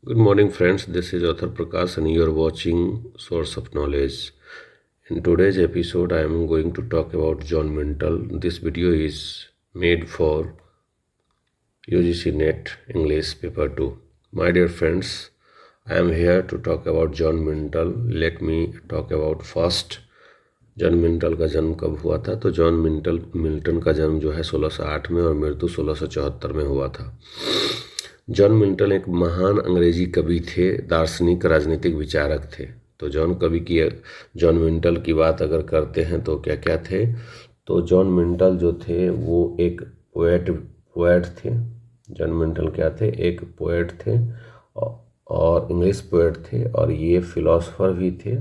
Good morning, friends. This is Author Prakash, and you are watching Source of Knowledge. In today's episode, I am going to talk about John Mintle. This video is made for UGC NET English Paper 2. My dear friends, I am here to talk about John Mintle. Let me talk about first. John Milton का जन्म कब हुआ था? तो John Milton का जन्म जो है 1608 में और मृत्यु 1674 में हुआ था। जॉन मिल्टन एक महान अंग्रेजी कवि थे, दार्शनिक, राजनीतिक विचारक थे। तो जॉन मिल्टन की बात अगर करते हैं तो क्या क्या थे? तो जॉन मिल्टन जो थे वो एक पोएट थे। जॉन मिल्टन क्या थे? एक पोएट थे और इंग्लिश पोएट थे, और ये फिलोसोफर भी थे।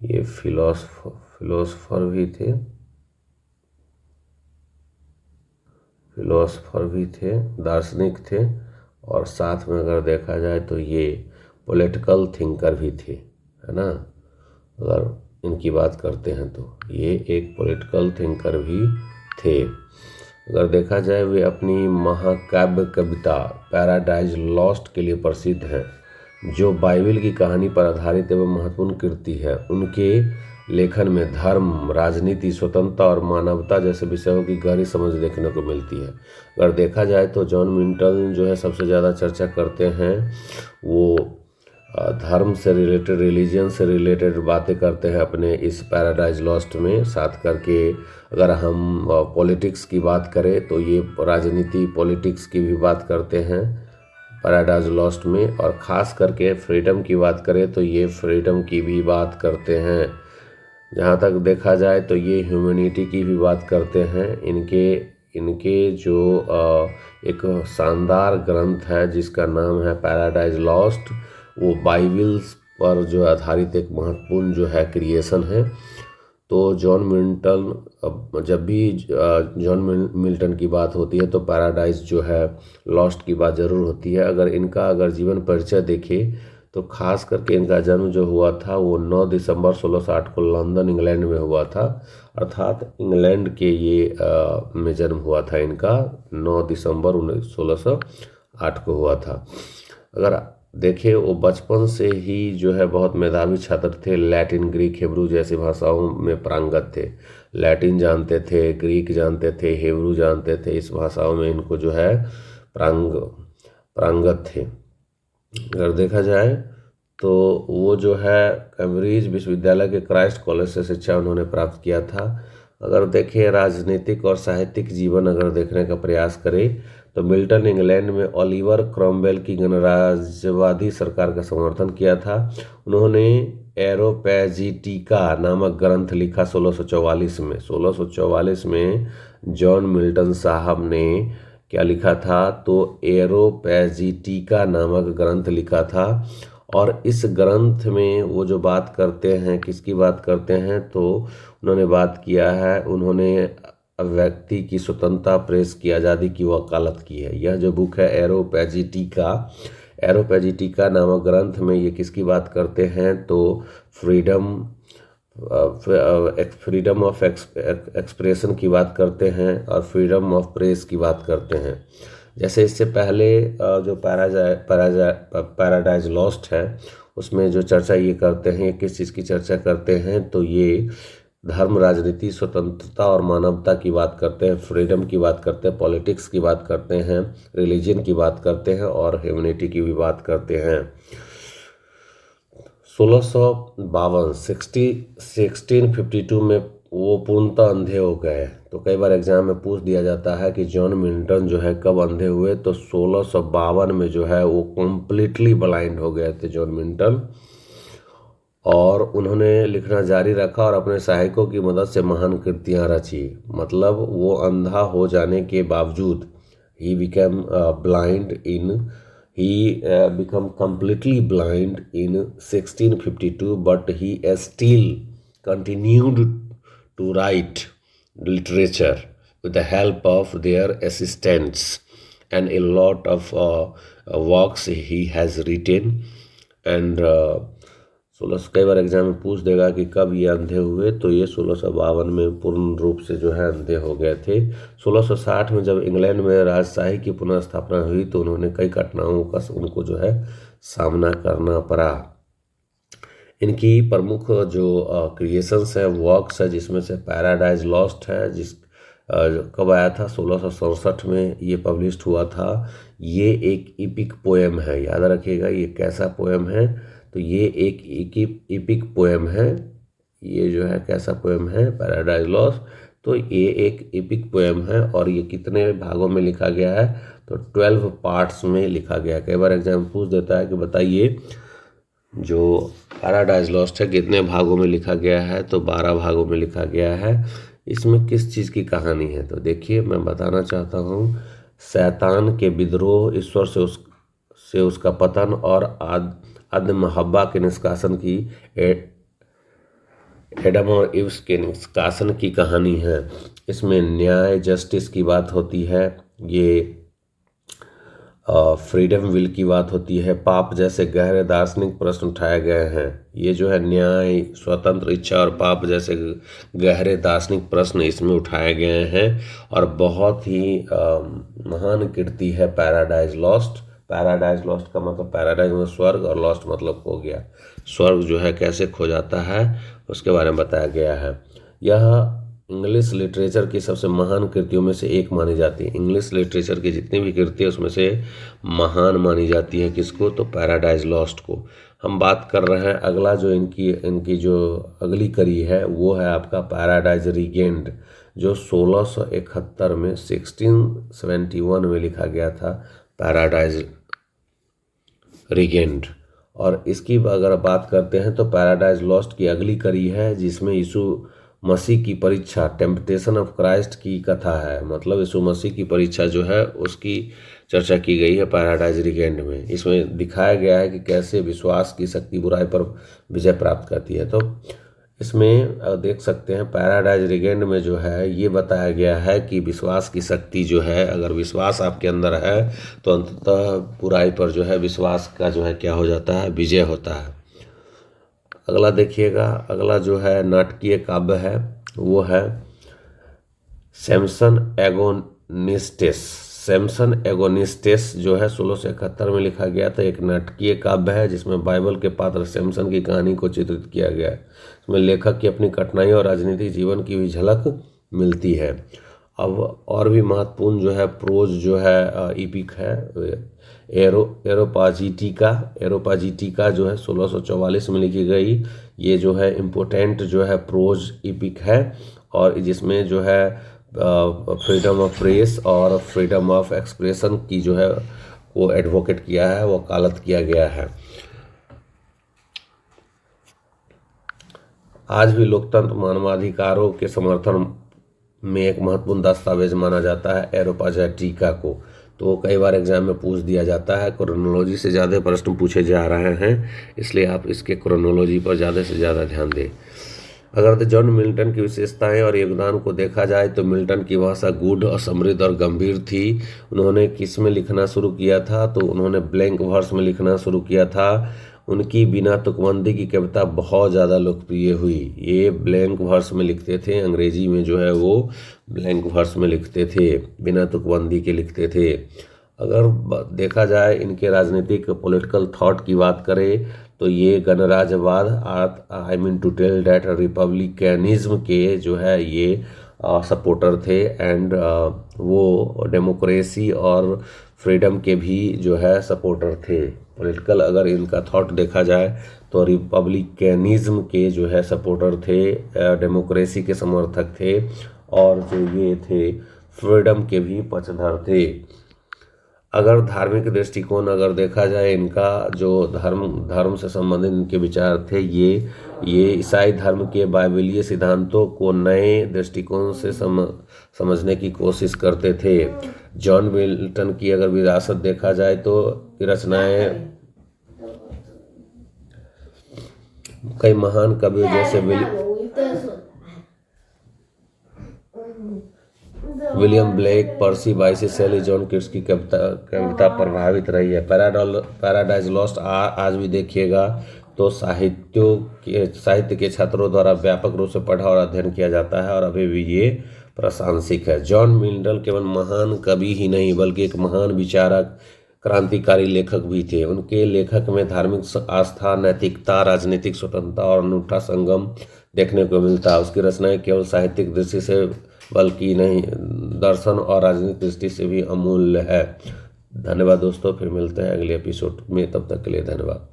ये फिलोसोफर भी थे, दार्शनिक थे, और साथ में अगर देखा जाए तो ये पॉलिटिकल थिंकर भी थे, है ना। अगर इनकी बात करते हैं तो ये एक पॉलिटिकल थिंकर भी थे। अगर देखा जाए वे अपनी महाकाव्य कविता पैराडाइज लॉस्ट के लिए प्रसिद्ध हैं, जो बाइबल की कहानी पर आधारित एवं महत्वपूर्ण कृति है। उनके लेखन में धर्म, राजनीति, स्वतंत्रता और मानवता जैसे विषयों की गहरी समझ देखने को मिलती है। अगर देखा जाए तो जॉन मिल्टन जो है सबसे ज़्यादा चर्चा करते हैं, वो धर्म से रिलेटेड, रिलीजन से रिलेटेड बातें करते हैं अपने इस पैराडाइज लॉस्ट में। साथ करके अगर हम पॉलिटिक्स की बात करें तो ये राजनीति, पॉलिटिक्स की भी बात करते हैं पैराडाइज लॉस्ट में। और ख़ास करके फ्रीडम की बात करें तो ये फ्रीडम की भी बात करते हैं। जहाँ तक देखा जाए तो ये ह्यूमैनिटी की भी बात करते हैं। इनके जो एक शानदार ग्रंथ है जिसका नाम है पैराडाइज लॉस्ट, वो बाइबल्स पर जो आधारित एक महत्वपूर्ण जो है क्रिएशन है। तो जॉन मिल्टन, जब भी जॉन मिल्टन की बात होती है तो पैराडाइज जो है लॉस्ट की बात ज़रूर होती है। अगर जीवन परिचय देखें तो खास करके इनका जन्म जो हुआ था वो 9 दिसंबर 1608 को लंदन, इंग्लैंड में हुआ था। अर्थात इंग्लैंड के में जन्म हुआ था इनका। 9 दिसंबर 1608 को हुआ था। अगर देखें, वो बचपन से ही जो है बहुत मेधावी छात्र थे। लैटिन, ग्रीक, हिब्रू जैसी भाषाओं में पारंगत थे। लैटिन जानते थे, ग्रीक जानते थे, हिब्रू जानते थे। इस भाषाओं में इनको जो है पारंगत थे। अगर देखा जाए तो वो जो है कैम्ब्रिज विश्वविद्यालय के क्राइस्ट कॉलेज से शिक्षा उन्होंने प्राप्त किया था। अगर देखें राजनीतिक और साहित्यिक जीवन अगर देखने का प्रयास करें तो मिल्टन इंग्लैंड में ओलिवर क्रॉमवेल की गणराज्यवादी सरकार का समर्थन किया था। उन्होंने एरोपैजिटिका नामक ग्रंथ लिखा 1644 में। 1644 में जॉन मिल्टन साहब ने क्या लिखा था? तो एरोपैजिटिका नामक ग्रंथ लिखा था। और इस ग्रंथ में वो जो बात करते हैं, किसकी बात करते हैं? तो उन्होंने बात किया है, उन्होंने व्यक्ति की स्वतंत्रता, प्रेस की आज़ादी की वकालत की है। यह जो बुक है एरोपैजिटिका नामक ग्रंथ में ये किसकी बात करते हैं? तो फ्रीडम ऑफ एक्सप्रेशन की बात करते हैं और फ्रीडम ऑफ प्रेस की बात करते हैं। जैसे इससे पहले जो पैराडाइज लॉस्ट है उसमें जो चर्चा ये करते हैं, किस चीज़ की चर्चा करते हैं? तो ये धर्म, राजनीति, स्वतंत्रता और मानवता की बात करते हैं, फ्रीडम की बात करते हैं, पॉलिटिक्स की बात करते हैं, रिलीजन की बात करते हैं और ह्यूमैनिटी की भी बात करते हैं। 1652 में वो पूर्णतः अंधे हो गए। तो कई बार एग्जाम में पूछ दिया जाता है कि जॉन मिल्टन जो है कब अंधे हुए? तो 1652 में जो है वो कम्प्लीटली ब्लाइंड हो गए थे जॉन मिल्टन। और उन्होंने लिखना जारी रखा और अपने सहायकों की मदद से महान कृतियाँ रची। मतलब वो अंधा हो जाने के बावजूद ही become completely blind in 1652, but he still continued to write literature with the help of their assistants, and a lot of works he has written. And कई बार एग्जाम में पूछ देगा कि कब ये अंधे हुए, तो ये 1652 में पूर्ण रूप से जो है अंधे हो गए थे। 1660 में जब इंग्लैंड में राजशाही की पुनर्स्थापना हुई तो उन्होंने कई घटनाओं का उनको जो है सामना करना पड़ा। इनकी प्रमुख जो क्रिएशंस है, वर्क्स है, जिसमें से पैराडाइज लॉस्ट है, कब आया था, 1667 में ये पब्लिश्ड हुआ था। ये एक इपिक पोएम है, याद रखिएगा ये कैसा पोएम है, तो ये एक इपिक पोएम है। ये जो है कैसा पोएम है, पैराडाइज लॉस्ट, तो ये एक इपिक पोएम है। और ये कितने भागों में लिखा गया है, तो 12 पार्ट्स में लिखा गया है। कई बार एग्जाम पूछ देता है कि बताइए जो पैराडाइज लॉस्ट है कितने भागों में लिखा गया है, तो 12 भागों में लिखा गया है। इसमें किस चीज़ की कहानी है, तो देखिए मैं बताना चाहता हूँ, शैतान के विद्रोह, ईश्वर से उसका पतन और आदम हव्वा के निष्कासन की, एडम और इव्स के निष्कासन की कहानी है। इसमें न्याय जस्टिस की बात होती है, ये फ्रीडम विल की बात होती है, पाप जैसे गहरे दार्शनिक प्रश्न उठाए गए हैं। ये जो है न्याय, स्वतंत्र इच्छा और पाप जैसे गहरे दार्शनिक प्रश्न इसमें उठाए गए हैं। और बहुत ही महान कृति है पैराडाइज लॉस्ट। पैराडाइज लॉस्ट का मतलब, पैराडाइज में स्वर्ग और लॉस्ट मतलब खो गया। स्वर्ग जो है कैसे खो जाता है उसके बारे में बताया गया है। यह इंग्लिश लिटरेचर की सबसे महान कृतियों में से एक मानी जाती है। इंग्लिश लिटरेचर की जितनी भी कृति है उसमें से महान मानी जाती है किसको, तो पैराडाइज लॉस्ट को। हम बात कर रहे हैं अगला जो इनकी जो अगली कड़ी है वो है आपका पैराडाइज रीगेंड, जो 1671 में 1671 में लिखा गया था, पैराडाइज रीगेंड। और इसकी अगर बात करते हैं तो पैराडाइज लॉस्ट की अगली कड़ी है जिसमें यीशु मसीह की परीक्षा, टेम्पटेशन ऑफ क्राइस्ट की कथा है। मतलब यीशु मसीह की परीक्षा जो है उसकी चर्चा की गई है पैराडाइज रीगेंड में। इसमें दिखाया गया है कि कैसे विश्वास की शक्ति बुराई पर विजय प्राप्त करती है। तो इसमें देख सकते हैं पैराडाइज रीगेंड में जो है ये बताया गया है कि विश्वास की शक्ति जो है, अगर विश्वास आपके अंदर है तो अंततः बुराई पर जो है विश्वास का जो है क्या हो जाता है, विजय होता है। अगला देखिएगा, अगला जो है नाटकीय काव्य है वो है सैमसन एगोनिस्टेस। सैमसन एगोनिस्टेस जो है 1671 में लिखा गया था, एक नाटकीय काव्य है जिसमें बाइबल के पात्र सैमसन की कहानी को चित्रित किया गया है। इसमें लेखक की अपनी कठिनाइयों और राजनीतिक जीवन की भी झलक मिलती है। अब और भी महत्वपूर्ण जो है प्रोज जो है इपिक है एरोपाजिटिका जो है 1644 में लिखी गई। ये जो है इम्पोर्टेंट जो है प्रोज इपिक है, और जिसमें जो है फ्रीडम ऑफ प्रेस और फ्रीडम ऑफ एक्सप्रेशन की जो है वो एडवोकेट किया है, वो वकालत किया गया है। आज भी लोकतंत्र मानवाधिकारों के समर्थन में एक महत्वपूर्ण दस्तावेज माना जाता है एरोपाजिटिका को। तो कई बार एग्जाम में पूछ दिया जाता है, क्रोनोलॉजी से ज़्यादा प्रश्न पूछे जा रहे हैं, इसलिए आप इसके क्रोनोलॉजी पर ज़्यादा से ज़्यादा ध्यान दें। अगर तो जॉन मिल्टन की विशेषताएं और योगदान को देखा जाए तो मिल्टन की भाषा गूढ़ और समृद्ध और गंभीर थी। उन्होंने किस में लिखना शुरू किया था, तो उन्होंने ब्लैंक वर्स में लिखना शुरू किया था। उनकी बिना तुकबंदी की कविता बहुत ज़्यादा लोकप्रिय हुई। ये ब्लैंक वर्स में लिखते थे, अंग्रेजी में जो है वो ब्लैंक वर्स में लिखते थे, बिना तुकबंदी के लिखते थे। अगर देखा जाए इनके राजनीतिक पॉलिटिकल थॉट की बात करें तो ये गणराज्यवाद, I mean to tell that republicanism के जो है ये सपोर्टर थे, एंड वो डेमोक्रेसी और फ्रीडम के भी जो है सपोर्टर थे। पॉलिटिकल अगर इनका थॉट देखा जाए तो रिपब्लिकनिज्म के जो है सपोर्टर थे, डेमोक्रेसी के समर्थक थे, और जो ये थे फ्रीडम के भी पक्षधर थे। अगर धार्मिक दृष्टिकोण अगर देखा जाए, इनका जो धर्म से संबंधित इनके विचार थे, ये ईसाई धर्म के बाइबलीय सिद्धांतों को नए दृष्टिकोण से समझने की कोशिश करते थे। जॉन मिल्टन की अगर विरासत देखा जाए तो रचनाएं कई महान कवियों जैसे विलियम ब्लेक, पर्सी बाइसी शैली, जॉन किट्स की कविता प्रभावित रही है। पैराडाइज लॉस्ट आज भी देखिएगा तो साहित्य के छात्रों द्वारा व्यापक रूप से पढ़ा और अध्ययन किया जाता है और अभी भी ये प्रासंगिक है। जॉन मिल्टन केवल महान कवि ही नहीं बल्कि एक महान विचारक, क्रांतिकारी लेखक भी थे। उनके लेखक में धार्मिक आस्था, नैतिकता, राजनीतिक स्वतंत्रता और अनूठा संगम देखने को मिलता है। उसकी रचनाएं केवल साहित्यिक दृष्टि से बल्कि नहीं दर्शन और राजनीतिक दृष्टि से भी अमूल्य है। धन्यवाद दोस्तों, फिर मिलते हैं अगले एपिसोड में, तब तक के लिए धन्यवाद।